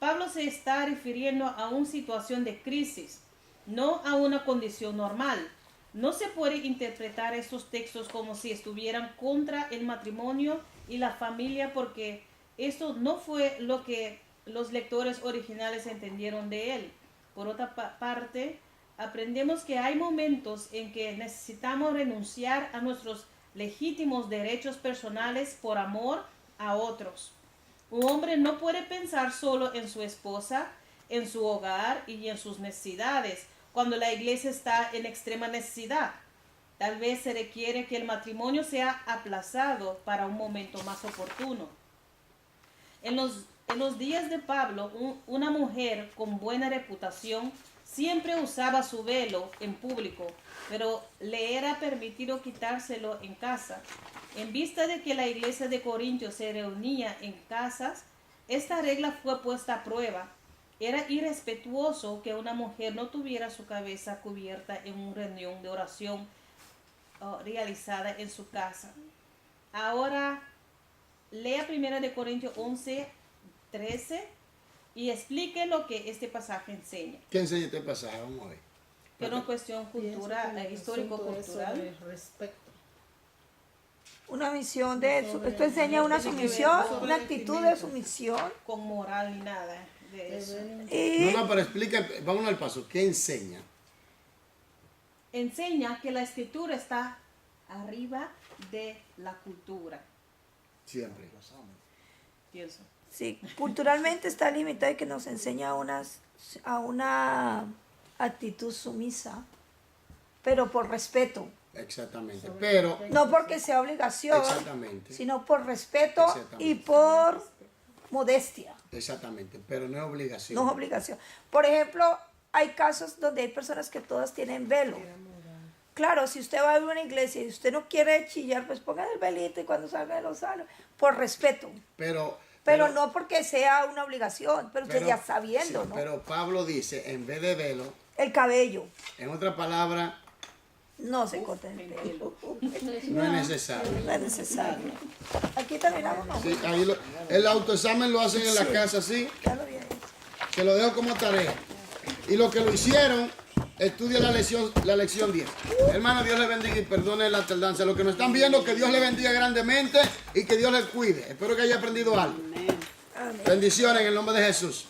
Pablo se está refiriendo a una situación de crisis, no a una condición normal. No se puede interpretar estos textos como si estuvieran contra el matrimonio y la familia, porque esto no fue lo que los lectores originales entendieron de él. Por otra parte, aprendemos que hay momentos en que necesitamos renunciar a nuestros legítimos derechos personales por amor a otros. Un hombre no puede pensar solo en su esposa, en su hogar y en sus necesidades cuando la iglesia está en extrema necesidad. Tal vez se requiere que el matrimonio sea aplazado para un momento más oportuno. En los días de Pablo, una mujer con buena reputación siempre usaba su velo en público, pero le era permitido quitárselo en casa. En vista de que la iglesia de Corintios se reunía en casas, esta regla fue puesta a prueba. Era irrespetuoso que una mujer no tuviera su cabeza cubierta en una reunión de oración realizada en su casa. Ahora, lea 1 de Corintios 11, 13 y explique lo que este pasaje enseña. ¿Qué enseña este pasaje? Vamos a ver. Que es una cuestión histórico-cultural. Respeto. Una misión de eso. Esto enseña una sumisión, una actitud de sumisión. Con moral ni nada de eso. Y No, pero explica, vamos al paso. ¿Qué enseña? Enseña que la escritura está arriba de la cultura. Siempre. Pienso. sí, culturalmente está limitado y que nos enseña a una actitud sumisa, pero por respeto. Exactamente. Pero, No porque sea obligación, exactamente. sino por respeto Exactamente. y por modestia. Exactamente. Pero no es obligación. No es obligación. Por ejemplo, hay casos donde hay personas que todas tienen velo. Claro, si usted va a una iglesia y usted no quiere chillar, pues ponga el velito y cuando salga de los salos, por respeto. Pero No porque sea una obligación, pero usted ya sabiendo, sí, ¿no? Pero Pablo dice, en vez de velo, El cabello en otra palabra, no se corta el pelo. no es necesario. No es necesario. Aquí terminamos, ¿no? Sí, ahí el autoexamen lo hacen en la casa, sí. Ya lo vi ahí. Se lo dejo como tarea. Y los que lo hicieron, estudia la lección 10. Hermano, Dios les bendiga y perdone la tardanza. Los que nos están viendo, que Dios les bendiga grandemente y que Dios les cuide. Espero que haya aprendido algo. Bendiciones en el nombre de Jesús.